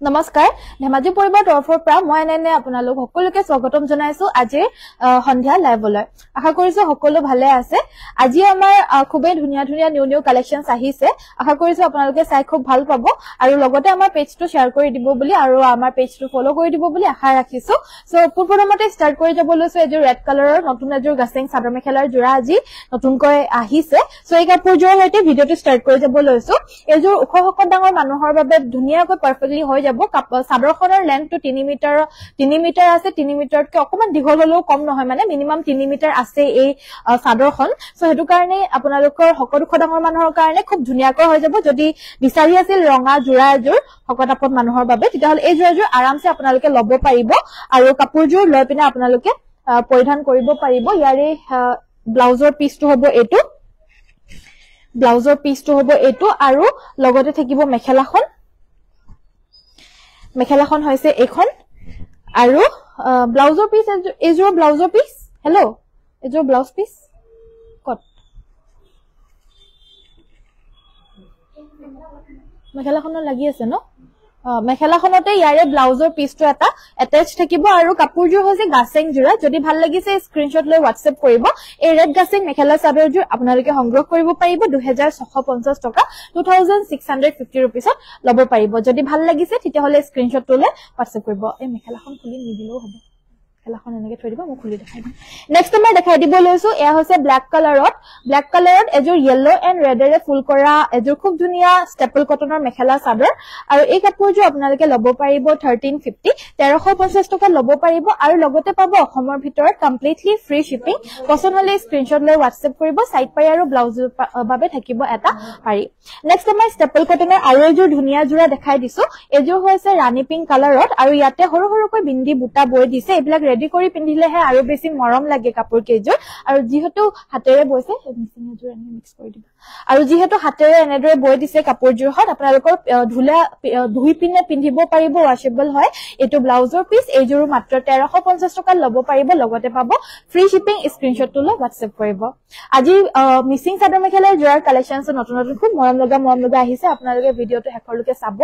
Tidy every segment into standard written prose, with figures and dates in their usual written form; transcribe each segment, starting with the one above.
নমস্কাৰ ধেমাজি পৰিবাৰ তৰফৰ পৰা মই এনে আপোনালোক সকলোকে স্বাগতম জনাইছো আজি সন্ধিয়া লাইভলৈ আশা কৰিছো সকলো ভালে আছে আজি আমাৰ খুবেই ধুনিয়া ধুনিয়া নিউ কালেকশনস আহিছে আশা কৰিছো আপোনালোকে চাই খুব ভাল পাব আৰু লগতে আমাৰ পেজটো শেয়াৰ কৰি দিব বুলি আৰু আমাৰ পেজটো ফলো কৰি দিব বুলি আশা ৰাখিছো সো পুনৰমতে ষ্টাৰ্ট কৰি যাব লৈছো এজোৰ ৰেড কালাৰৰ নতুন এজোৰ গাছেং চাদৰ মেখেলাৰ জোৰা আজি নতুনকৈ আহিছে সো এই কাপোৰজোৰ সৈতে ভিডিওটো ষ্টাৰ্ট কৰি যাব লৈছো এজোৰ ওখ হকত ডাঙৰ মানুহৰ বাবে ধুনিয়াকৈ পাৰফেক্টলি হৈ যাব চাদৰখনৰ লেন্থটো 3 মিটাৰ আছে 3 মিটাৰতকৈ অকমান দীঘল হলেও কম নহয় মানে মিনিমাম 3 মিটাৰ আছে এই চাদৰখন সো হেতু কাৰণে আপোনালোকৰ হকত ডাঙৰ মানুহৰ কাৰণে খুব ধুনিয়াকৈ হৈ যাব যদি বিচাৰি আছিল ৰঙা জোৰা এজোৰ হকত আপত মানুহৰ বাবে তেতিয়াহলে এই জোৰাজোৰ আৰামছে আপোনালোকে ল'ব পাৰিব আৰু কাপোৰজোৰ লৈ পিনে আপোনালোকে পৰিধান কৰিব পাৰিব ইয়াৰে ব্লাউজৰ পিচটো হ'ব এইটো আৰু লগতে থাকিব মেখেলাখন হৈছে এইখন আৰু ব্লাউজৰ পিচ এজোৰ ব্লাউজৰ পিচ হেল্ল এজোৰ ব্লাউজ পিচ কত মেখেলাখনত লাগি আছে ন মেখেলাখনতে ইয়াৰে ব্লাউজৰ পিচটো এটা এটাচ থাকিব আৰু কাপোৰজোৰ হৈছে গাছেং জোৰা যদি ভাল লাগিছে স্ক্ৰিনশ্বট লৈ WhatsApp কৰিব এই ৰেড গাছেং মেখেলা চাদৰজোৰ আপোনালোকে সংগ্ৰহ কৰিব পাৰিব 2650 টকা 2650 रुपीसত ল'ব পাৰিব যদি ভাল লাগিছে তেতিয়াহলে স্ক্ৰিনশ্বট লৈ WhatsApp কৰিব এই মেখেলাখন খুলি নিদিলেও হ'ব মেখেলাখন এনেকৈ থৈ দিব মই খুলি দেখাই দিম নেক্সট মই দেখাই দিব লৈছো এয়া হৈছে ব্ল্যাক কালাৰত এজোৰ ইয়েলো এণ্ড ৰেডেৰে ফুল কৰা এজোৰ খুব ধুনিয়া ষ্টেপল কটনৰ মেখেলা চাদৰ আৰু এই কাপোৰজোৰ আপোনালোকে ল'ব পাৰিব 1350 টকা ল'ব পাৰিব আৰু লগতে পাব অসমৰ ভিতৰত কমপ্লিটলি ফ্ৰী শিপিং পছন্দ হলে স্ক্ৰিনশ্বট লৈ WhatsApp কৰিব সাইড পাই আৰু ব্লাউজৰ বাবে থাকিব এটা পাৰি নেক্সট মই ষ্টেপল কটনৰ আৰু এজোৰ ধুনিয়া জোৰা দেখাই দিছো এজোৰ হৈছে ৰাণী পিংক কালাৰত আৰু ইয়াতে সৰু সৰুকৈ বিন্দি বুটা বৈ দিছে এইবিলাক ৰেডি কৰি পিন্ধিলেহে আৰু বেছি মৰম লাগে কাপোৰ কেইজোৰ আৰু যিহেতু হাতেৰে বৈছে মিক্সিংজোৰ এনে মিক্স কৰি দিব আৰু যিহেতু হাতেৰে এনেদৰে বৈ দিছে কাপোৰজোৰহত আপোনালোকৰ ধুই পিনে পিন্ধিব পাৰিব ওয়াশেবল হয় এটো ব্লাউজৰ পিচ এইজোৰ মাত্ৰ 1350 টকা ল'ব পাৰিব লগতে পাব ফ্ৰী শিপিং স্ক্ৰিনশ্বট লৈ WhatsApp কৰিব আজি মিচিং চাদৰ মেখেলাৰ জোৰাৰ কালেকশনস নতুন খুব মৰম লগা আহিছে আপোনালোকে ভিডিওটো হেকৰলৈকে চাব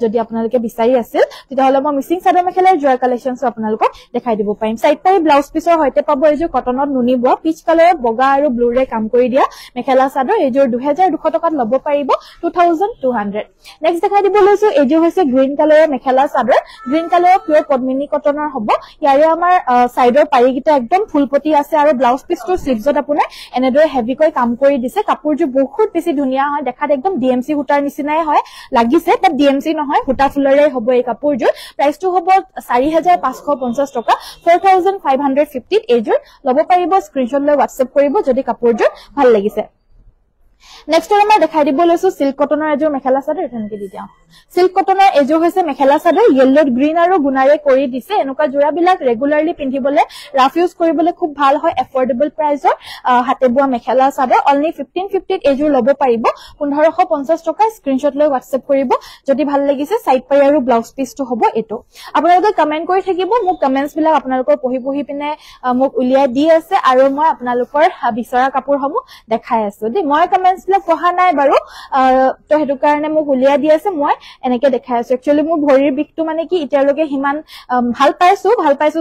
যদি আপোনালোকে বিচাৰি আছিল তেতিয়াহলে মই মিচিং চাদৰ মেখেলাৰ জোৰাৰ কালেকশনস আপোনালোকক দেখাই দিব পাৰিম সাইড পাই ব্লাউজ পিচৰ হৈতে পাব এইজোৰ কটনত নুনি বোৱা পিচ কালাৰৰ বগা আৰু ব্লুৰে কাম কৰি দিয়া মেখেলা চাদৰ এইজোৰ 2200 টকাত ল'ব পাৰিব 2200 নেক্সট দেখাই দিব লৈছো এইজোৰ হৈছে গ্ৰীণ কালাৰৰ মেখেলা চাদৰ গ্ৰীণ কালাৰৰ পিয়ৰ পদ্মিনী কটনৰ হ'ব ইয়াৰে আমাৰ সাইডৰ পাৰিকিটা একদম ফুলপতি আছে আৰু ব্লাউজ পিচটোৰ স্লিভছত আপোনাৰ এনেদৰে হেভিকৈ কাম কৰি দিছে কাপোৰজোৰ বহুত বেছি ধুনিয়া হয় দেখাত একদম ডিএমসি হুটাৰ নিচিনাই হয় লাগিছে বাট ডিএমসি নহয় হুটা ফুলৰে হ'ব এই কাপোৰজোৰ প্ৰাইসটো হ'ব 4550 টকা 4550 এইজোৰ ল'ব পাৰিব স্ক্ৰিনশ্বট লৈ WhatsApp কৰিব যদি কাপোৰজোৰ ভাল লাগিছে নেক্সট মই দেখাই দিব লৈছো সিল্ক কটনৰ এজোৰ মেখেলা চাদৰ এটানকে দি দিও সিল্ক কটনৰ এজোৰ হৈছে মেখেলা চাদৰ ইয়েলো গ্ৰীণ আৰু গুনাৰে কৰি দিছে এনেকুৱা জোৰাবিলাক ৰেগুলাৰলি পিন্ধিবলে ৰাফ ইউজ কৰিবলৈ খুব ভাল হয় এফৰ্ডেবল প্ৰাইসৰ হাতে বোৱা মেখেলা চাদৰ অনলি 1550 এজোৰ ল'ব পাৰিব 1550 টকা স্ক্ৰিনশ্বট লৈ WhatsApp কৰিব যদি ভাল লাগিছে সাইড পাই আৰু ব্লাউজ পিচটো হ'ব এটো আপোনালোকে কমেন্ট কৰি থাকিব মোক কমেন্টছ বিলাক আপোনালোকৰ পঢ়ি পিনে মোক উলিয়াই দি আছে আৰু মই আপোনালোকৰ বিচৰা কাপোৰসমূহ দেখাই আছো দেই মই কমেন্টছ বিলাক পঢ়া নাই বাৰু তো হেতু কাৰণে মোক উলিয়াই দি আছে মই এনেকে দেখাই আছো একচুয়ালি মোৰ ভৰিৰ বিকটো মানে কি ইতিয়ালৈকে হিমান ভাল পাইছো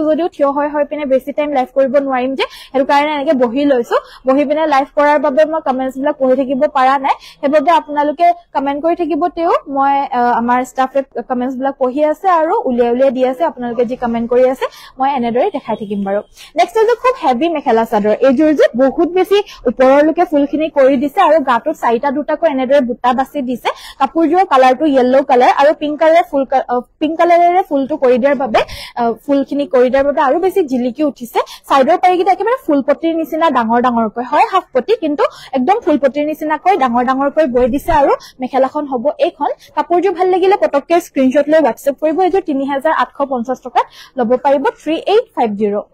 যদিও থিয় হৈ পিনে বেছি টাইম লাইভ কৰিব নোৱাৰিম যে হেতু কাৰণে এনেকে বহি লৈছো বহি পিনে লাইভ কৰাৰ বাবে মই কমেন্টছ বিলাক পঢ়ি থাকিব পাৰা নাই হেতু আপোনালোকে কমেন্ট কৰি থাকিব তেও মই আমাৰ ষ্টাফে কমেন্টছ বিলাক পঢ়ি আছে আৰু উলিয়াই দি আছে আপোনালোকে যি কমেন্ট কৰি আছে মই এনেদৰে দেখাই থাকিম বাৰু নেক্সট যে খুব হেভি মেখেলা চাদৰ এইজোৰ যে বহুত বেছি ওপৰলৈকে ফুলখিনি কৰি দিছে আৰু গাটোত চাৰিটা দুটাকৈ এনেদৰে বুটা বাছি দিছে কাপোৰজোৰ কালাৰটো ইয়েলো কালাৰ আৰু পিংক কালাৰেৰে ফুলটো কৰি দিয়াৰ বাবে ফুলখিনি কৰি দিয়াৰ বাবে আৰু বেছি জিলিকি উঠিছে সাইডৰ পাৰিকিটা একেবাৰে ফুলপতিৰ নিচিনা ডাঙৰকৈ হয় হাফ পতি কিন্তু একদম ফুলপতিৰ নিচিনাকৈ ডাঙৰকৈ বৈ দিছে আৰু মেখেলাখন হ'ব এইখন কাপোৰজোৰ ভাল লাগিলে পটককে স্ক্ৰিনশ্বট লৈ WhatsApp কৰিব এইজোৰ 3850 টকাত ল'ব পাৰিব 3850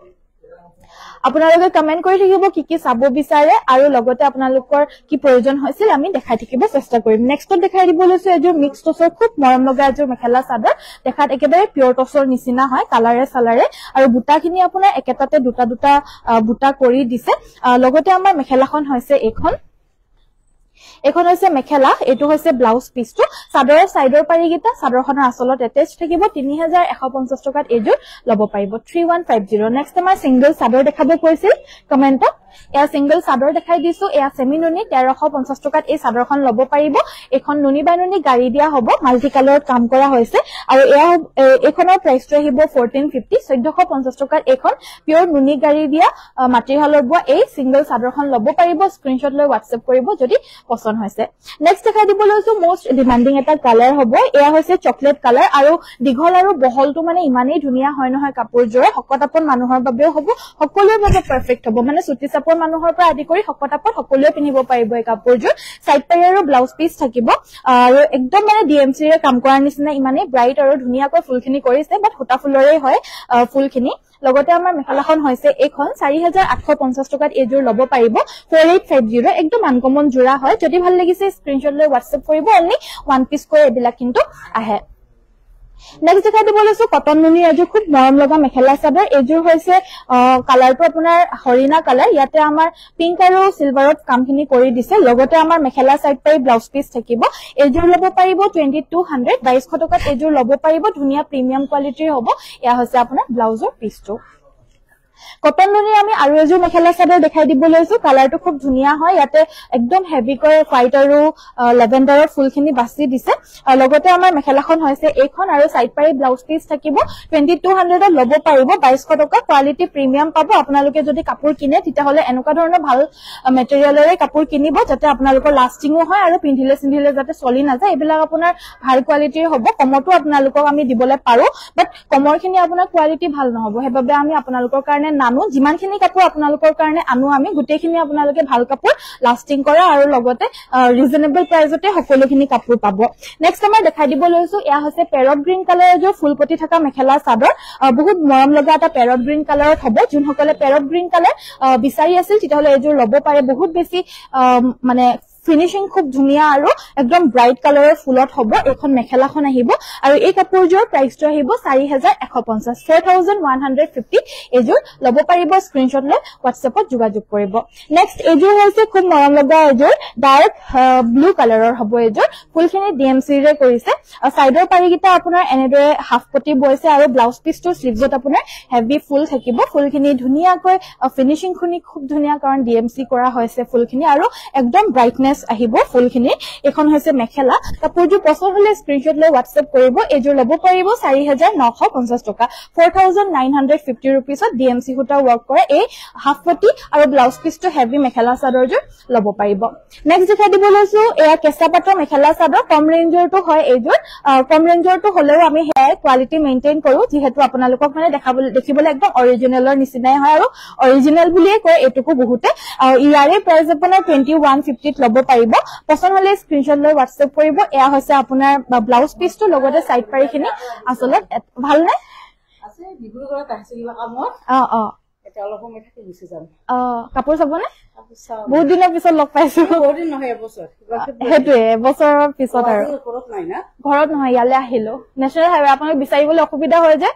আপোনালোকে কমেন্ট কৰি থাকিব কি চাব বিচাৰে আৰু লগতে আপোনালোকৰ কি প্ৰয়োজন হৈছিল আমি দেখাই থাকিব চেষ্টা কৰিম নেক্সটত দেখাই দিব লৈছো এজোৰ মিক্স টছৰ খুব মৰম লগা এজোৰ মেখেলা চাদৰ দেখাত একেবাৰে পিয়ৰ টছৰ নিচিনা হয় কালাৰে সালাৰে আৰু বুটাখিনি আপোনাৰ একেটাতে দুটা বুটা কৰি দিছে লগতে আমাৰ মেখেলাখন হৈছে এইখন এখন হৈছে মেখেলা এটো হৈছে ব্লাউজ পিসটো সাদৰৰ সাইডৰ পাৰিগিটা সাদৰখনৰ আসলত এটাচ থাকিব 3150 টকাত এজোৰ লব পাৰিব 3150 নেক্সট আমাৰ সিঙ্গেল সাদৰ দেখাব কৈছিল কমেন্টত এয়া সিঙ্গেল সাদৰ দেখাই দিছো এয়া সেমি নুনি 1350 টকাত এই সাদৰখন লব পাৰিব এখন নুনি বাই নুনি গাড়ী দিয়া হ'ব মাল্টি কালাৰত কাম কৰা হৈছে আৰু এয়া এখনৰ প্ৰাইসটো আহিব 1450 1450 টকাত এখন পিওৰ নুনি গাড়ী দিয়া মাটিহালৰ বোৱা এই সিঙ্গেল সাদৰখন লব পাৰিব স্ক্ৰিনশ্বট লৈ WhatsApp কৰিব যদি পছন্দ হৈছে নেক্সট দেখাই দিব লৈছো মোস্ট ডিমান্ডিং এটা কালাৰ হ'ব এয়া হৈছে চকলেট কালাৰ আৰু দীঘল আৰু বহলটো মানে ইমানেই ধুনিয়া হয় নহয় কাপোৰজোৰে হকতাপন মানুহৰ বাবেও হ'ব সকলোৰ বাবে পাৰফেক্ট হ'ব মানে সুতি চাপৰ মানুহৰ পৰা আদি কৰি হকতাপন সকলোৱে পিন্ধিব পাৰিব এই কাপোৰজোৰ সাইড পাৰি আৰু ব্লাউজ পিস থাকিব আৰু একদম মানে ডিএমসি ৰে কাম কৰাৰ নিচিনা ইমানেই ব্ৰাইট আৰু ধুনিয়াকৈ ফুলখিনি কৰিছে বাট হোটা ফুলৰে হয় ফুলখিনি লগতে আমাৰ মেখেলাখন হৈছে এখন 4850 টকাত এজোৰ লব পাৰিব 4850 একদম আনকমন জোৰা হয় যদি ভাল লাগিছে স্ক্ৰিনশ্বট লৈ WhatsApp কৰিব অনলি ওয়ান পিস কৰি এবিলাক কিন্তু আহে নেক্সট দেখাই দিব লৈছো কটন নুনি এজোৰ খুব নৰম লগা মেখেলা চাদৰ এজোৰ হৈছে কালাৰটো আপোনাৰ হৰিণা কালাৰ ইয়াতে আমাৰ পিংক আৰু সিলভাৰত কামখিনি কৰি দিছে লগতে আমাৰ মেখেলা সাইড পাই ব্লাউজ পিস থাকিব এজোৰ লব পাৰিব 2200 2200 টকাত এজোৰ লব পাৰিব ধুনিয়া প্ৰিমিয়াম কোৱালিটিৰ হ'ব এয়া হৈছে আপোনাৰ ব্লাউজৰ পিসটো কটন নুনি আমি আৰু এজোৰ মেখেলা চাদৰ দেখাই দিব লৈছো কালাৰটো খুব ধুনিয়া হয় ইয়াতে একদম হেভি কৰে হোৱাইট আৰু লেভেণ্ডাৰৰ ফুলখিনি বাছি দিছে লগতে আমাৰ মেখেলাখন হৈছে এইখন আৰু সাইড পাৰি ব্লাউজ পিস থাকিব 2200 ত লব পাৰিব 2200 টকা কোৱালিটি প্ৰিমিয়াম পাব আপোনালোকে যদি কাপোৰ কিনে তেতিয়া হলে এনেকুৱা ধৰণৰ ভাল মেটেৰিয়েলৰে কাপোৰ কিনিব যাতে আপোনালোকৰ লাষ্টিংও হয় আৰু পিন্ধিলে যাতে চলি নাযায় এবিলাক আপোনাৰ ভাল কোৱালিটিৰ হ'ব কমটো আপোনালোকক আমি দিবলৈ পাৰো বাট কমৰখিনি আপোনাৰ কোৱালিটি ভাল নহব হেবাবে আমি আপোনালোকৰ কাৰণে নানো যিমানখিনি কাপোৰ আপোনালোকৰ কাৰণে আনো আমি গুটেখিনি আপোনালোকে ভাল কাপোৰ লাষ্টিং কৰা আৰু লগতে ৰিজনেবল প্ৰাইজতে সকলোখিনি কাপোৰ পাব নেক্সট আমাৰ দেখাই দিব লৈছো এয়া হৈছে পেৰট গ্ৰীন কালাৰৰ এজোৰ ফুলপতি থকা মেখেলা চাদৰ বহুত মৰম লগা এটা পেৰট গ্ৰীন কালাৰত হ'ব যোনসকলে পেৰট গ্ৰীন কালাৰ বিচাৰি আছিল তেতিয়াহলে এজোৰ লব পাৰে বহুত বেছি মানে ফিনিশিং খুব ধুনিয়া আৰু একদম ব্ৰাইট কালাৰৰ ফুলত হ'ব এখন মেখেলাখন আহিব আৰু এই কাপোৰজোৰ প্ৰাইসটো আহিব 4150 4150 এজোৰ লব পাৰিব স্ক্ৰিনশ্বট লৈ WhatsAppত যোগাযোগ কৰিব নেক্সট এজোৰ হৈছে খুব মৰম লগা এজোৰ ডাৰ্ক ব্লু কালাৰৰ হ'ব এজোৰ ফুলখিনি ডিএমসি ৰে কৰিছে সাইডৰ পাৰিগিটা আপোনাৰ এনেদৰে হাফ পটি বৈছে আৰু ব্লাউজ পিসটো স্লিভছত আপোনাৰ হেভি ফুল থাকিব ফুলখিনি ধুনিয়াকৈ ফিনিশিং খুনি খুব ধুনিয়া কাৰণ ডিএমসি কৰা হৈছে ফুলখিনি আৰু একদম ব্ৰাইটনেস আহিব ফুলখিনি এখন হৈছে মেখেলা কাপোৰটো পছন্দ হলে স্ক্ৰিনশ্বট লৈ WhatsApp কৰিব এজোৰ লব পাৰিব 4950 টকা 4950 रुपीसত ডিএমসি হুটা ওয়াৰ্ক কৰে এই হাফ পটি আৰু ব্লাউজ পিসটো হেভি মেখেলা চাদৰজোৰ লব পাৰিব নেক্সট দেখাই দিব লৈছো এয়া কেঁচা পাটৰ মেখেলা চাদৰ কম ৰেঞ্জৰটো হয় এজোৰ কম ৰেঞ্জৰটো হলেও আমি হেয়াৰ কোৱালিটি মেইনটেইন কৰো যিহেতু আপোনালোকক মানে দেখিবলৈ একদম অৰিজিনেলৰ নিচিনাই হয় আৰু অৰিজিনেল বুলিয়ে কয় এটুকু বহুতে ইয়াৰে প্ৰাইস আপোনাৰ 2150 ত লব পাৰিব পছন্দ হলে স্ক্ৰিনশ্বট লৈ WhatsApp কৰিব এয়া হৈছে আপোনাৰ ব্লাউজ পিসটো লগতে সাইড পাৰিখিনি আসলত ভাল নে আছে ডিব্ৰুগড় তাহসিল কামত এটা অলপ সময় থাকি গুছি যাম কাপোৰ চাবনে বহুত দিনৰ পিছত লগ পাইছো বহুত দিন নহয় এবছৰ হেতুৱে এবছৰৰ পিছত আৰু ঘৰত নাই না ঘৰত নহয় ইয়ালে আহিলো নেশনাল হাইৱে আপোনাক বিচাৰিবলৈ অসুবিধা হয় যে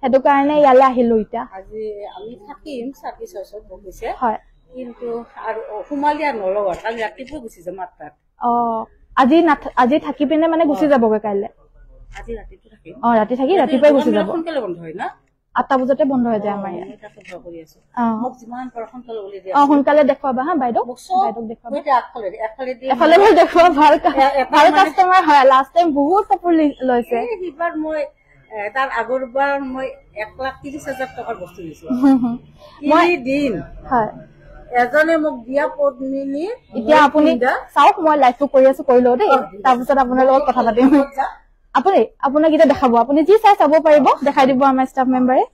হেতু কাৰণে ইয়ালে আহিলো ইটা আজি আমি থাকিম সাৰ্ভিস হাউসত বহিছে হয় কিন্তু আৰু হুমালিয়া নলগা কালি ৰাতিপুৱা গুছি যাম আঠটাত আজি থাকি পিনে মানে গুছি যাবগে কাইলে আজি ৰাতিপুৱা থাকিম ৰাতি থাকি ৰাতিপুৱাই গুছি যাব সোনকালে বন্ধ হয় না 8টা বজাতে বন্ধ হৈ যায় আমাৰ ইয়াত এটা কথা কৰি আছো মোক যিমান পাৰ সোনকালে বুলি দিয়া সোনকালে দেখুৱাবা হা বাইদেউ বাইদেউক দেখুৱাবা এফালে দেখুৱা ভাল কাষ্টমাৰ হয় লাষ্ট টাইম বহুত কাপোৰ লৈছে এইবাৰ মই তাৰ আগৰবাৰ মই 1,30,000 টকাৰ বস্তু লৈছো মই দিন হয় এজনে মোক দিয়া পদ্মিনী এতিয়া আপুনি চাওক মই লাইভটো কৰি আছো কৰি লও দেই তাৰপিছত আপোনাৰ লগত কথা পাতিম আপোনাক এটা দেখাব আপুনি যি চাই চাব পাৰিব দেখাই দিব আমাৰ ষ্টাফ মেম্বাৰে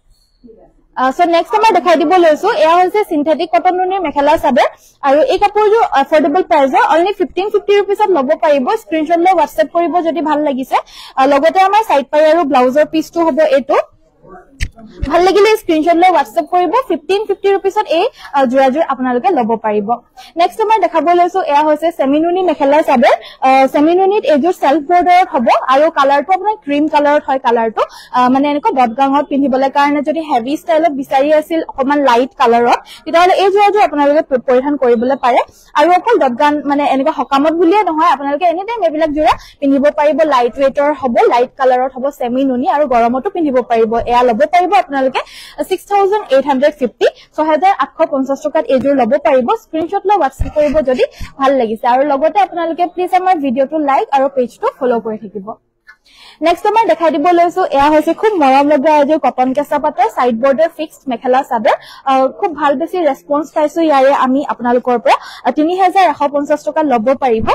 সো নেক্সট আমাৰ দেখাই দিব লৈছো এয়া হৈছে সিনথেটিক কটন নুনিৰ মেখেলা চাদৰ আৰু এই কাপোৰযোৰ এফৰ্ডেবল প্ৰাইজৰ অনলি 1550 रुपीसত লব পাৰিব স্ক্ৰিনশ্বট লৈ WhatsApp কৰিব যদি ভাল লাগিছে লগতে আমাৰ সাইড পাৰি আৰু ব্লাউজৰ পিসটো হ'ব এটো ভাল লাগিলে স্ক্ৰিনশ্বট লৈ WhatsApp কৰিব 1550 रुपीसত এই জোৰাজোৰ আপোনালোকে ল'ব পাৰিব নেক্সট আমাৰ দেখাব লৈছো এয়া হৈছে সেমিনুনি মেখেলা চাদৰ সেমিনুনিত এজোৰ সেলফ বৰ্ডাৰত হ'ব আৰু কালাৰটো আপোনাৰ ক্ৰীম কালাৰত হয় কালাৰটো মানে এনেকুৱা ডটগাঙত পিন্ধিবলৈ কাৰণে যদি হেভি ষ্টাইলত বিচাৰি আছিল অকমান লাইট কালাৰত তেতিয়াহলে এই জোৰাজোৰ আপোনালোকে পৰিধান কৰিবলৈ পাৰে আৰু অকল ডটগান মানে এনেকুৱা হকামত বুলিয়ে নহয় আপোনালোকে এনি টাইম এইবিলাক জোৰা পিন্ধিব পাৰিব লাইট ওয়েটৰ হ'ব লাইট কালাৰত হ'ব সেমিনুনি আৰু গৰমতো পিন্ধিব পাৰিব এয়া ল'ব পাৰিব আপোনালোকে 6850 6850 টকাত এজোৰ ল'ব পাৰিব স্ক্ৰিনশ্বট লৈ WhatsApp কৰিব যদি ভাল লাগিছে আৰু লগতে আপোনালোকে প্লিজ আমাৰ ভিডিওটো লাইক আৰু পেজটো ফলো কৰি থাকিব নেক্সট আমাৰ দেখাই দিব লৈছো এয়া হৈছে খুব মৰম লগা এজোৰ কটন কেঁচা পাতৰ side border fixed mekhela chador খুব ভাল বেছি ৰেসপন্স পাইছো ইয়াৰে আমি আপোনালোকৰ পৰা 3150 টকা ল'ব পাৰিব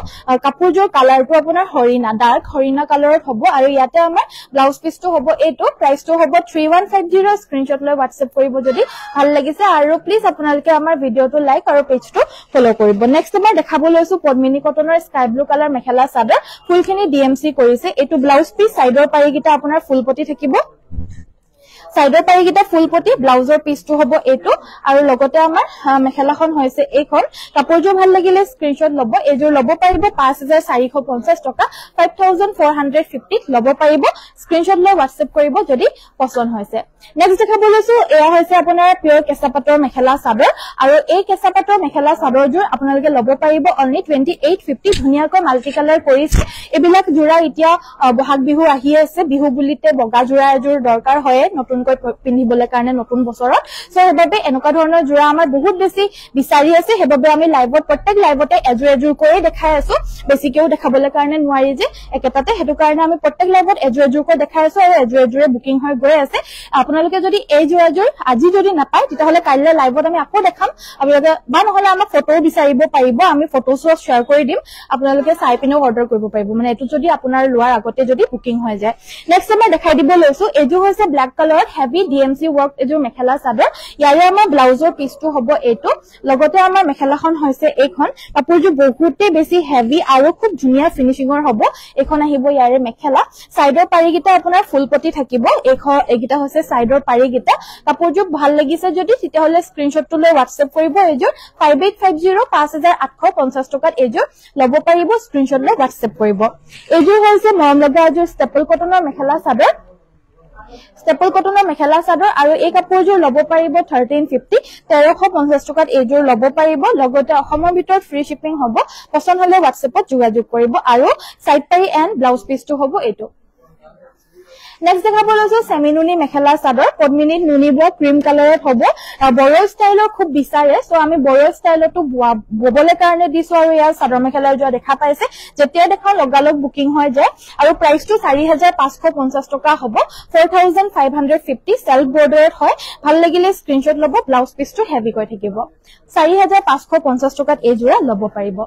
কাপোৰজোৰ কালাৰটো আপোনাৰ হৰিণা ডাৰ্ক হৰিণা কালাৰত হ'ব আৰু ইয়াতে আমাৰ ব্লাউজ পিসটো হ'ব এইটো প্ৰাইসটো হ'ব 3150 স্ক্ৰিনশ্বট লৈ WhatsApp কৰিব যদি ভাল লাগিছে আৰু প্লিজ আপোনালোকে আমাৰ ভিডিওটো লাইক আৰু পেজটো ফলো কৰিব নেক্সট আমাৰ দেখাব লৈছো পদ্মিনী কটনৰ sky blue colour mekhela chador ফুলখিনি DMC কৰিছে এইটো ব্লাউজ পিস সাইডৰ পাৰিগিটা আপোনাৰ ফুলপটি থাকিব সাইডৰ পাৰিগিটা ফুলপটি ব্লাউজৰ পিসটো হ'ব এইটো আৰু লগতে আমাৰ মেখেলাখন হৈছে এইখন কাপোৰজোৰ ভাল লাগিলে স্ক্ৰিনশ্বট ল'ব এজোৰ ল'ব পাৰিব 5450 টকা 5450 ল'ব পাৰিব স্ক্ৰিনশ্বট লৈ WhatsApp কৰিব যদি পছন্দ হৈছে নেক্সট দেখাব লৈছো এয়া হৈছে আপোনাৰ পিয়ৰ কেঁচা পাটৰ মেখেলা চাদৰ আৰু এই কেঁচা পাটৰ মেখেলা চাদৰজোৰ আপোনালোকে ল'ব পাৰিব অনলি 2850 ধুনিয়াকৈ মাল্টি কালাৰ কৰিছে এবিলাক জোৰা এতিয়া বহাগ বিহু আহি আছে বিহু বুলিতে বগা জোৰা এজোৰ দৰকাৰ হয় নতুনকৈ পিন্ধিবলৈ কাৰণে নতুন বছৰত সো হেবাবে এনেকুৱা ধৰণৰ জোৰা আমাৰ বহুত বেছি বিচাৰি আছে হেবাবে আমি লাইভত প্ৰত্যেক লাইভতে এজোৰ কৰি দেখাই আছো বেছিকেও দেখাবলৈ কাৰণে নোৱাৰি যে একেটাতে হেতু কাৰণে আমি প্ৰত্যেক লাইভত এজোৰ কৰি দেখাই আছো আৰু এজোৰে বুকিং হৈ গৈ আছে আপোনালোকে যদি এই জোৰাজোৰ আজি যদি নাপায় তেতিয়াহলে কাইলৈ লাইভত আমি আকৌ দেখাম আপোনালোকে বা নহলে আমাক ফটো বিচাৰিব পাৰিব আমি ফটোছ শ্বেয়াৰ কৰি দিম আপোনালোকে চাই পিনেও অৰ্ডাৰ কৰিব পাৰিব মানে এটো যদি আপোনাৰ লোৱাৰ আগতে যদি বুকিং হৈ যায় নেক্সট আমি দেখাই দিব লৈছো এজোৰ হৈছে ব্ল্যাক কালাৰত হেভি DMC ওয়াৰ্ক এজোৰ মেখেলা চাদৰ ইয়াৰে আমাৰ ব্লাউজৰ পিসটো হ'ব এইটো লগতে আমাৰ মেখেলাখন হৈছে এইখন কাপোৰজোৰ বহুতে বেছি হেভি আৰু খুব ধুনিয়া ফিনিশিংৰ হ'ব এখন আহিব ইয়াৰে মেখেলা সাইডৰ পাৰিগিটা আপোনাৰ ফুলপটি থাকিব এইগিটা হৈছে সাইডৰ পাৰিগিটা কাপোৰজোৰ ভাল লাগিছে যদি তেতিয়াহলে স্ক্ৰিনশ্বটটো লৈ WhatsApp কৰিব এজোৰ 5850 5850 টকাত এজোৰ ল'ব পাৰিব স্ক্ৰিনশ্বট লৈ WhatsApp কৰিব এজোৰ হৈছে মৰম লগা এজোৰ ষ্টেপল কটনৰ মেখেলা চাদৰ ষ্টেপল কটনৰ মেখেলা চাদৰ আৰু এই কাপোৰজোৰ ল'ব পাৰিব 1350 1350 টকাত এজোৰ ল'ব পাৰিব লগতে অসমৰ ভিতৰত ফ্ৰী শিপিং হ'ব পছন্দ হলে WhatsAppত যোগাযোগ কৰিব আৰু সাইড পাৰি এন্ড ব্লাউজ পিসটো হ'ব এইটো নেক্সট দেখাব লৈছো সেমিনুনি মেখেলা চাদৰ পদ্মিনীত নুনি বোৱা ক্ৰীম কালাৰত হ'ব বড়ো ষ্টাইলৰ খুব বিচাৰে সো আমি বড়ো ষ্টাইলটো ববলে কাৰণে দিছো আৰু ইয়াৰ চাদৰ মেখেলাৰ যোৱা দেখা পাইছে যেতিয়া দেখা লগালগ বুকিং হৈ যায় আৰু প্ৰাইসটো 4550 টকা হ'ব 4550 সেলফ বৰ্ডাৰত হয় ভাল লাগিলে স্ক্ৰিনশ্বট ল'ব ব্লাউজ পিসটো হেভি কৰি থাকিব 4550 টকাত এই জোৰা ল'ব পাৰিব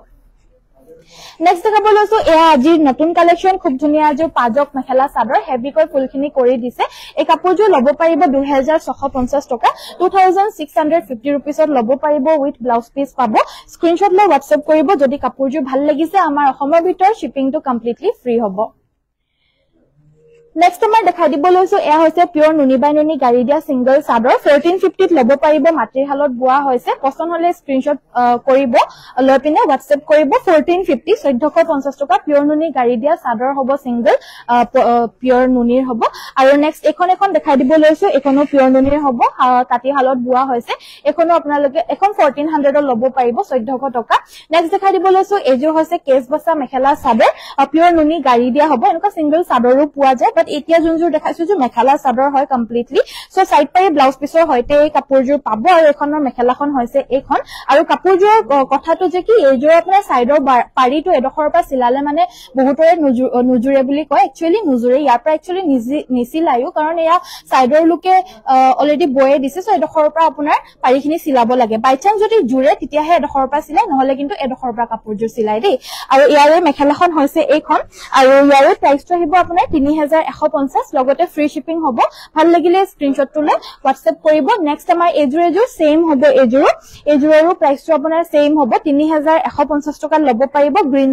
নেক্সট দেখাব লৈছো এয়া আজিৰ নতুন কালেকশন খুব ধুনিয়া যে পাজক মেখেলা চাদৰ হেভি কৈ ফুলখিনি কৰি দিছে এই কাপোৰজোৰ ল'ব পাৰিব 2650 টকা 2650 रुपीसত ল'ব পাৰিব উইথ ব্লাউজ পিস পাব স্ক্ৰিনশ্বট লৈ WhatsApp কৰিব যদি কাপোৰজোৰ ভাল লাগিছে আমাৰ অসমৰ ভিতৰ শিপিংটো কমপ্লিটলি ফ্ৰী হ'ব নেক্সট আমাৰ দেখাই দিব লৈছো এয়া হৈছে পিওৰ নুনি বাই নুনি গাড়ী দিয়া সিঙ্গল চাদৰ 1450 ত ল'ব পাৰিব মাটিৰ হালত বোৱা হৈছে পছন্দ হলে স্ক্ৰিনশ্বট কৰিব লৈ পিনে WhatsApp কৰিব 1450 1450 টকা পিওৰ নুনি গাড়ী দিয়া চাদৰ হ'ব সিঙ্গল পিওৰ নুনিৰ হ'ব আৰু নেক্সট এখন দেখাই দিব লৈছো এখনো পিওৰ নুনিৰ হ'ব কাটি হালত বোৱা হৈছে এখনো আপোনালোকে এখন 1400 ত ল'ব পাৰিব 1400 টকা নেক্সট দেখাই দিব লৈছো এজোৰ হৈছে কেছ বসা মেখেলা চাদৰ পিওৰ নুনি গাড়ী দিয়া হ'ব এনেকুৱা সিঙ্গল চাদৰো পোৱা যায় বাট এতিয়া যোনজোৰ দেখাইছো যে মেখেলা চাদৰ হয় কমপ্লিটলি সো সাইড পাৰি ব্লাউজ পিসৰ হৈতে এই কাপোৰজোৰ পাব আৰু এখনৰ মেখেলাখন হৈছে এইখন আৰু কাপোৰজোৰ কথাটো যে কি এইজোৰ আপোনাৰ সাইডৰ পাৰিটো এডখৰৰ পৰা চিলালে মানে বহুতৰে নুজুৰে বুলি কয় একচুয়ালি নুজুৰে ইয়াৰ পৰা একচুয়ালি নিচিলায়ো কাৰণ এয়া সাইডৰ লুকে অলৰেডি বয়ে দিছে সো এডখৰৰ পৰা আপোনাৰ পাৰিখিনি চিলাব লাগে বাই চান্স যদি জুৰে তেতিয়াহে এডখৰৰ পৰা চিলাই নহলে কিন্তু এডখৰৰ পৰা কাপোৰজোৰ চিলাই দেই আৰু ইয়াৰে মেখেলাখন হৈছে এইখন আৰু ইয়াৰে প্ৰাইসটো আহিব আপোনাৰ 3150 লগতে ফ্ৰী শিপিং হ'ব ভাল লাগিলে স্ক্ৰিনশ্বট স্ক্ৰিনশ্বটটো লৈ WhatsApp কৰিব নেক্সট আমাৰ এজোৰ সেম হ'ব এজোৰৰো প্ৰাইসটো আপোনাৰ সেম হ'ব 3150 টকা ল'ব পাৰিব গ্ৰীন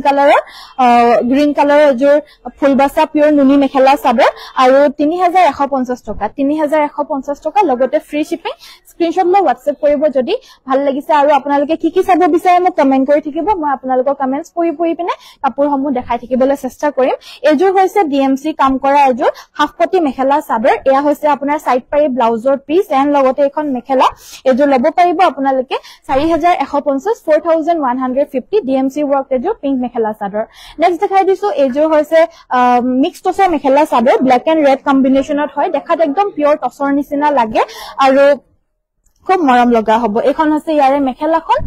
কালাৰৰ এজোৰ ফুলবাসা পিওৰ নুনি মেখেলা চাদৰ আৰু 3150 টকা 3150 টকা লগতে ফ্ৰী শিপিং স্ক্ৰিনশ্বট লৈ WhatsApp কৰিব যদি ভাল লাগিছে আৰু আপোনালোকে কি চাব বিচাৰে মোক কমেন্ট কৰি থাকিব মই আপোনালোকৰ কমেন্টস পঢ়ি পিনে কাপোৰসমূহ দেখাই থাকিবলৈ চেষ্টা কৰিম এজোৰ হৈছে DMC কাম কৰা এজোৰ হাফ পটি মেখেলা চাদৰ এয়া হৈছে আপোনাৰ সাইড পাই ব্লাউজৰ পিস এন্ড লগতে এখন মেখেলা এজোৰ ল'ব পাৰিব আপোনালোকে 4150 4150 DMC work এজোৰ পিংক মেখেলা চাদৰ নেক্সট দেখাই দিছো এজোৰ হৈছে mix টছৰ mekhela chador black and red কম্বিনেশনত হয় দেখাত একদম পিওৰ টছৰ নিচিনা লাগে আৰু খুব মৰম লগা হ'ব এখন হৈছে ইয়াৰে মেখেলাখন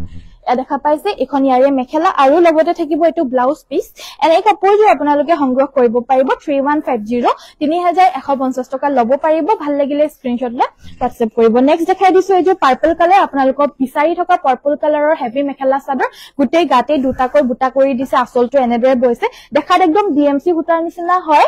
দেখা পাইছে এখন ইয়াৰে মেখেলা আৰু লগতে থাকিব এটো ব্লাউজ পিস এনে কাপোৰযোৰ আপোনালোকে সংগ্ৰহ কৰিব পাৰিব 3150 3150 টকা ল'ব পাৰিব ভাল লাগিলে স্ক্ৰিনশ্বট লৈ WhatsApp কৰিব নেক্সট দেখাই দিছো এজোৰ পাৰ্পল কালাৰ আপোনালোকক বিচাৰি থকা পাৰ্পল কালাৰৰ হেভি মেখেলা চাদৰ গুটেই গাতে দুটাকৈ বুটা কৰি দিছে আসলটো এনেদৰে বৈছে দেখাত একদম DMC হুটাৰ নিচিনা হয়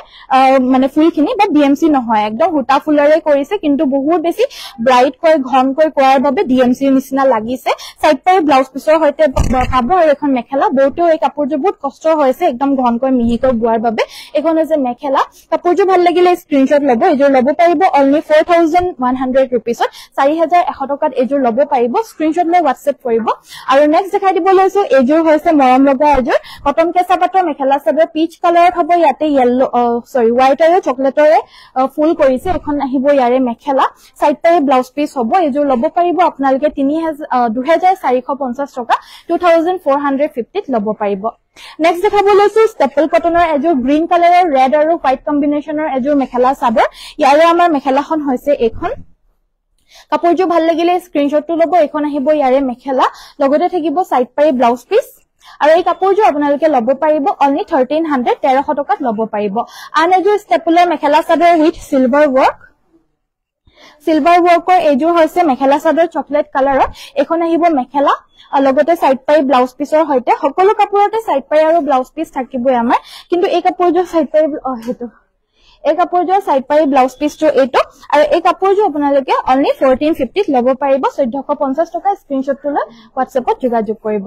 মানে ফুলখিনি বা DMC নহয় একদম হুটা ফুলৰে কৰিছে কিন্তু বহুত বেছি ব্ৰাইট কৈ ঘনকৈ কৰাৰ বাবে DMC নিচিনা লাগিছে সাইড পাই ব্লাউজ হয়তে পাব আৰু এখন মেখেলা বহুতো এই কাপোৰযোৰ বহুত কষ্ট হৈছে একদম ঘনকৈ মিহিকৈ বুৱাৰ বাবে এখন হৈছে মেখেলা কাপোৰযোৰ ভাল লাগিলে স্ক্ৰিনশ্বট ল'ব এজোৰ ল'ব পাৰিব অনলি 4100 rupeesত 4100 টকাত এজোৰ ল'ব পাৰিব স্ক্ৰিনশ্বট লৈ WhatsApp কৰিব আৰু নেক্সট দেখাই দিব লৈছো এজোৰ হৈছে মৰম লগা এজোৰ কটন কেঁচা পাটৰ মেখেলা চাদৰ পিচ কালাৰত হ'ব ইয়াতে হোৱাইট আৰু চকলেটৰে ফুল কৰিছে এখন আহিব ইয়াৰে মেখেলা সাইড পাই ব্লাউজ পিস হ'ব এজোৰ ল'ব পাৰিব আপোনালোকে 2450 টকা 2450 ল'ব পাৰিব নেক্সট দেখাব লৈছো ষ্টেপল কটনৰ এজোৰ গ্ৰীন কালাৰৰ ৰেড আৰু হোৱাইট কম্বিনেশনৰ এজোৰ মেখেলা চাদৰ ইয়াৰে আমাৰ মেখেলাখন হৈছে এখন কাপোৰযোৰ ভাল লাগিলে স্ক্ৰিনশ্বটটো ল'ব এখন আহিব ইয়াৰে মেখেলা লগতে থাকিব সাইড পাই ব্লাউজ পিস আৰু এই কাপোৰযোৰ আপোনালোকে ল'ব পাৰিব অনলি 1300 টকাত ল'ব পাৰিব আন এজোৰ ষ্টেপলৰ মেখেলা চাদৰ উইথ সিলভাৰ ৱৰ্কৰ এজোৰ হৈছে মেখেলা চাদৰ চকলেট কালাৰত এখন আহিব মেখেলা লগতে সাইড পাই ব্লাউজ পিসৰ হৈতে সকলো কাপোৰতে সাইড পাই আৰু ব্লাউজ পিস থাকিবই আমাৰ কিন্তু এই কাপোৰযোৰ সাইড পাই এই কাপোৰযোৰ সাইড পাই ব্লাউজ পিসটো এটো আৰু এই কাপোৰযোৰ আপোনালোকে অনলি 1450 ল'ব পাৰিব 1450 টকা স্ক্ৰিনশ্বটটো লৈ WhatsAppত যোগাযোগ কৰিব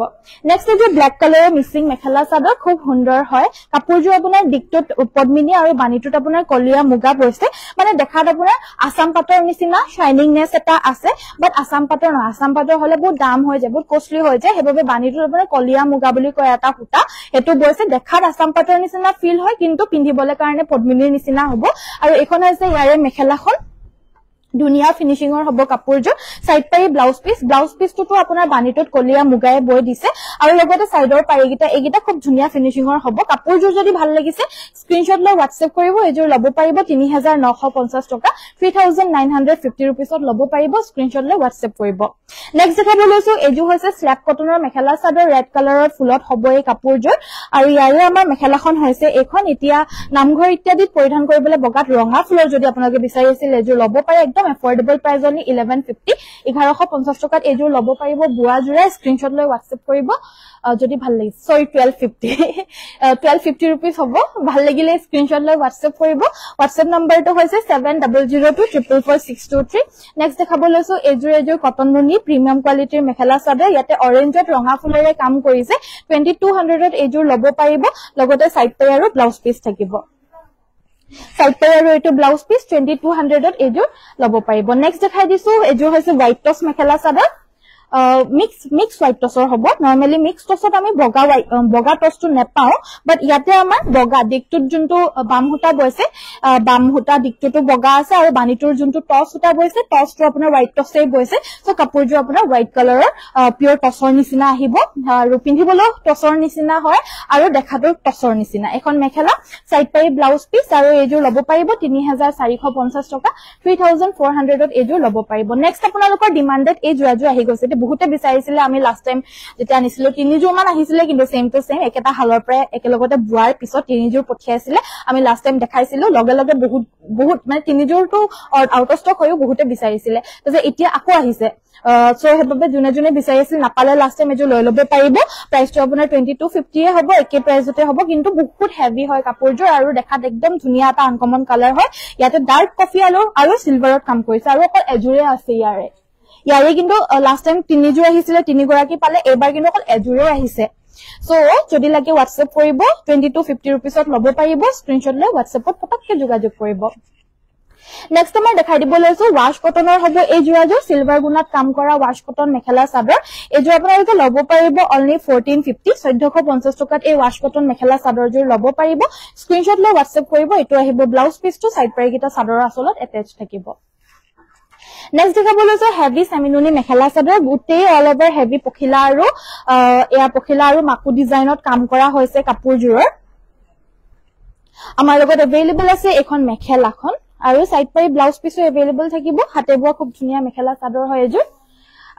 নেক্সট এজোৰ ব্ল্যাক কালাৰৰ মিক্সিং মেখেলা চাদৰ খুব সুন্দৰ হয় কাপোৰযোৰ আপোনাৰ দিকটোত পদ্মিনী আৰু বাণীটোত আপোনাৰ কলিয়া মুগা বৈছে মানে দেখাত আপোনাৰ আসাম পাটৰ নিচিনা শাইনিংনেস এটা আছে বাট আসাম পাটৰ নহয় আসাম পাটৰ হলে বহুত দাম হৈ যায় বহুত কষ্টলি হৈ যায় হেবাবে বাণীটোত আপোনাৰ কলিয়া মুগা বুলি কয় এটা হুটা এটো বৈছে দেখাত আসাম পাটৰ নিচিনা ফিল হয় কিন্তু পিন্ধিবলৈ কাৰণে পদ্মিনীৰ নিচিনা হ'ব আৰু এখন আছে ইয়াৰে মেখেলাখন দুনিয়া ফিনিশিংৰ হ'ব কাপোৰযোৰ সাইড পাই ব্লাউজ পিসটো আপোনাৰ বাণীটোত কলিয়া মুগায়ে বৈ দিছে আৰু লগতে সাইডৰ পাৰিগিটা এইগিটা খুব ধুনিয়া ফিনিশিংৰ হ'ব কাপোৰযোৰ যদি ভাল লাগিছে স্ক্ৰিনশ্বট লৈ WhatsApp কৰিব এজোৰ ল'ব পাৰিব 3950 টকা 3950 rupeesত ল'ব পাৰিব স্ক্ৰিনশ্বট লৈ WhatsApp কৰিব নেক্সট দেখাব লৈছো এজোৰ হৈছে স্ল্যাব কটনৰ মেখেলা চাদৰ ৰেড কালাৰৰ ফুলত হ'ব এই কাপোৰযোৰ আৰু ইয়াৰে আমাৰ মেখেলাখন হৈছে এখন এতিয়া নামঘৰ ইত্যাদিত পৰিধান কৰিবলৈ বগাত ৰঙা ফুলৰ যদি আপোনালোকে বিচাৰি আছিল এজোৰ ল'ব পাৰে একদম এফৰ্ডেবল প্ৰাইস অনলি 1150 টকাত এজোৰ ল'ব পাৰিব বুৱা জোৰা স্ক্ৰিনশ্বট লৈ WhatsApp কৰিব যদি ভাল লাগিছে সৰি 1250 rupees হ'ব ভাল লাগিলে স্ক্ৰিনশ্বট লৈ WhatsApp কৰিব WhatsApp নম্বৰটো হৈছে 7002444623 নেক্সট দেখাব লৈছো এজোৰ কটন নুনি প্ৰিমিয়াম কোৱালিটিৰ মেখেলা চাদৰ ইয়াতে অৰেঞ্জত ৰঙা ফুলেৰে কাম কৰিছে 2200ত এজোৰ ল'ব পাৰিব লগতে সাইড পাই আৰু ব্লাউজ পিস থাকিব সাইড পাই আৰু এটো ব্লাউজ পিস 2200ত এজোৰ ল'ব পাৰিব নেক্সট দেখাই দিছো এজোৰ হৈছে হোৱাইট টছ মেখেলা চাদৰ মিক্স হোৱাইট টছৰ হ'ব নৰমালি মিক্স টছত আমি বগা টছটো নেপাও বাট ইয়াতে আমাৰ বগা দিকটোত যোনটো বাম হুটা বৈছে বাম হুটা দিকটোটো বগা আছে আৰু বাণীটোৰ যোনটো টছ হুটা বৈছে টছটো আপোনাৰ হোৱাইট টছই বৈছে সো কাপোৰযোৰ আপোনাৰ হোৱাইট কালাৰৰ পিওৰ টছৰ নিচিনা আহিব আৰু পিন্ধিবলৈ টছৰ নিচিনা হয় আৰু দেখাটো টছৰ নিচিনা এখন মেখেলা সাইড পাই ব্লাউজ পিস আৰু এজোৰ ল'ব পাৰিব 3450 টকা 3400ত এজোৰ ল'ব পাৰিব নেক্সট আপোনালোকৰ ডিমান্ডেড এই জোৰাজোৰ আহি গৈছে বহুতে বিচাৰিছিলে আমি লাষ্ট টাইম যেতিয়া আনিছিলো 3 যোৰ মান আহিছিলে কিন্তু সেম টু সেম একেটা হালৰ পৰা একেলগতে বুৱাৰ পিছত 3 যোৰ পঠিয়াইছিলে আমি লাষ্ট টাইম দেখাইছিলো লগে লগে বহুত মানে 3 যোৰটো আউট অফ ষ্টক হৈও বহুতে বিচাৰিছিলে যে এতিয়া আকৌ আহিছে সো হেবাবে জুনে বিচাৰিছিল নাপালে লাষ্ট টাইম এজো লৈ লব পাৰিব প্ৰাইসটো আপোনাৰ 2250 এ হ'ব একে প্ৰাইসতে হ'ব কিন্তু বহুত হেভি হয় কাপোৰজোৰ আৰু দেখাত একদম ধুনিয়া এটা আনকমন কালাৰ হয় ইয়াতে ডাৰ্ক কফি আৰু সিলভাৰত কাম কৰিছে আৰু অকল এজোৰে আছে ইয়াৰে কিন্তু লাষ্ট টাইম 3 যোৰ আহিছিলে 3 গৰাকী পালে এবাৰ কিন্তু অকল এজোৰে আহিছে সো যদি লাগে WhatsApp কৰিব 2250 रुपीसত লব পাৰিব স্ক্ৰিনশ্বট লৈ WhatsAppত পটককে যোগাযোগ কৰিব নেক্সট আমাৰ দেখাই দিব লৈছো ওয়াশ কটনৰ হ'ব এই জোৰাজোৰ সিলভাৰ গুণাত কাম কৰা ওয়াশ কটন মেখেলা চাদৰ এই জোৰ আপোনালোকে লব পাৰিব অনলি 1450 1450 টকাত এই ওয়াশ কটন মেখেলা চাদৰ জোৰ লব পাৰিব স্ক্ৰিনশ্বট লৈ WhatsApp কৰিব এটো আহিব ব্লাউজ পিসটো সাইড পাৰি কিটা চাদৰৰ আসলত এটাচ থাকিব নেক্সট দেখাব লৈছো heavy সেমিনুনি mekhela chador গুটেই all over heavy পখিলা আৰু মাকু ডিজাইনত কাম কৰা হৈছে কাপোৰজোৰৰ আমাৰ লগত अवेलेबल আছে এখন মেখেলাখন আৰু সাইড পাৰি ব্লাউজ পিসও अवेलेबल থাকিব হাতে বোৱা খুব ধুনিয়া মেখেলা চাদৰ হয় এজোৰ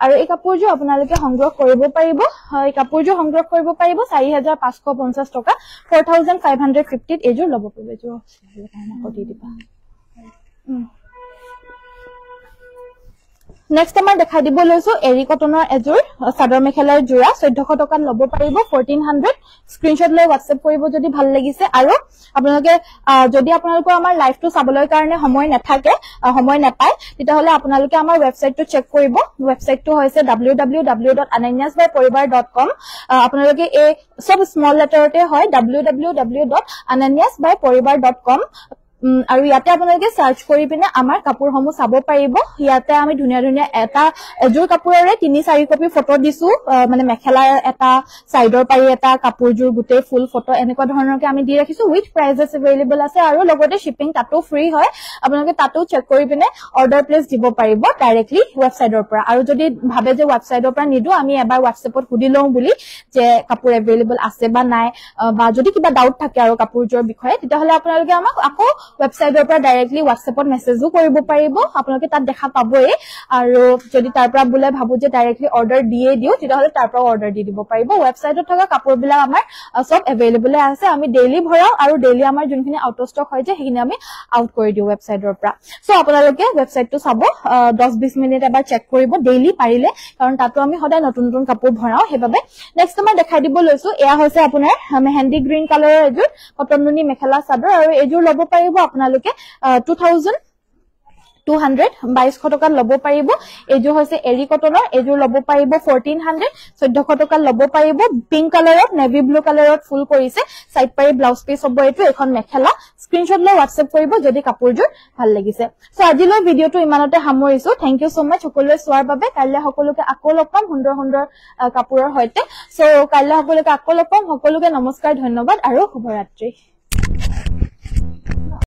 আৰু এই কাপোৰজোৰ আপোনালোকে সংগ্ৰহ কৰিব পাৰিব এই কাপোৰজোৰ সংগ্ৰহ কৰিব পাৰিব 4550 টকা 4550 এজোৰ লব পাৰিব এজোৰ দি দিবা নেক্সট আমাৰ দেখাই দিব লৈছো এৰি কটনৰ এজোৰ চাদৰ মেখেলাৰ জোৰা 1400 টকাত লব পাৰিব 1400 স্ক্ৰিনশ্বট লৈ WhatsApp কৰিব যদি ভাল লাগিছে আৰু আপোনালোকে যদি আপোনালোকৰ আমাৰ লাইভটো চাবলৈ কাৰণে সময় নাপায় তেতিয়াহলে আপোনালোকে আমাৰ ৱেবসাইটটো চেক কৰিব ৱেবসাইটটো হৈছে www.ananyasbyporibar.com আপোনালোকে এই সব স্মল লেটাৰতে হয় www.ananyasbyporibar.com আৰু ইয়াতে আপোনালোকে সাৰ্চ কৰি পিনে আমাৰ কাপোৰসমূহ চাব পাৰিব ইয়াতে আমি ধুনিয়া এটা এজোৰ কাপোৰৰে 3-4 কপি ফটো দিছো মানে মেখেলাৰ এটা সাইডৰ পাৰি এটা কাপোৰজোৰ গুটে ফুল ফটো এনেকুৱা ধৰণৰকে আমি দি ৰাখিছো উইথ প্ৰাইজেস अवेलेबल আছে আৰু লগতে শিপিং তাতো ফ্ৰী হয় আপোনালোকে তাতো চেক কৰি পিনে অৰ্ডাৰ প্লেচ দিব পাৰিব ডাইৰেক্টলি ৱেবসাইটৰ পৰা আৰু যদি ভাবে যে ৱেবসাইটৰ পৰা নিদো আমি এবাৰ WhatsAppত সুধি লওঁ বুলি যে কাপোৰ अवेलेबल আছে বা নাই বা যদি কিবা ডাউট থাকে আৰু কাপোৰজোৰ বিষয়ে তেতিয়াহলে আপোনালোকে আমাক আকৌ ৱেবসাইটৰ পৰা ডাইৰেক্টলি WhatsAppত মেছেজও কৰিব পাৰিব আপোনালোকে তাত দেখা পাবই আৰু যদি তাৰ পৰা বুলে ভাবো যে ডাইৰেক্টলি অৰ্ডাৰ দিও তেতিয়াহলে তাৰ পৰা অৰ্ডাৰ দি দিব পাৰিব ৱেবসাইটত থকা কাপোৰবিলাক আমাৰ সব अवेलेबल আছে আমি ডেইলি ভৰাও আৰু ডেইলি আমাৰ যোনখিনি আউট অফ ষ্টক হয় যে সেইখিনি আমি আউট কৰি দিও ৱেবসাইটৰ পৰা সো আপোনালোকে ৱেবসাইটটো চাব 10-20 মিনিট এবাৰ চেক কৰিব ডেইলি পাৰিলে কাৰণ তাতো আমি সদায় নতুন কাপোৰ ভৰাও হেবাবে নেক্সট আমাৰ দেখাই দিব লৈছো এয়া হৈছে আপোনাৰ মেহেন্দি গ্ৰীন কালাৰৰ এজোৰ কটন নুনি মেখেলা চাদৰ আৰু এজোৰ লব পাৰিব আপোনালোকে 2200 টকাত লব পাৰিব এজোৰ হৈছে এৰি কটনৰ এজোৰ লব পাৰিব 1400 টকাত লব পাৰিব পিংক কালাৰত নেভি ব্লু কালাৰত ফুল কৰিছে সাইড পাৰি ব্লাউজ পিস হ'ব এটো এখন মেখেলা স্ক্ৰিনশ্বট লৈ WhatsApp কৰিব যদি কাপোৰজোৰ ভাল লাগিছে সো আজিলৈ ভিডিওটো ইমানতে সামৰিছো থ্যাংক ইউ সো মাচ সকলোৱে চোৱাৰ বাবে কাইলৈ সকলোকে আকৌ লগ পাম সুন্দৰ কাপোৰৰ সৈতে সো কাইলৈ সকলোকে আকৌ লগ পাম সকলোকে নমস্কাৰ ধন্যবাদ আৰু শুভৰাত্ৰি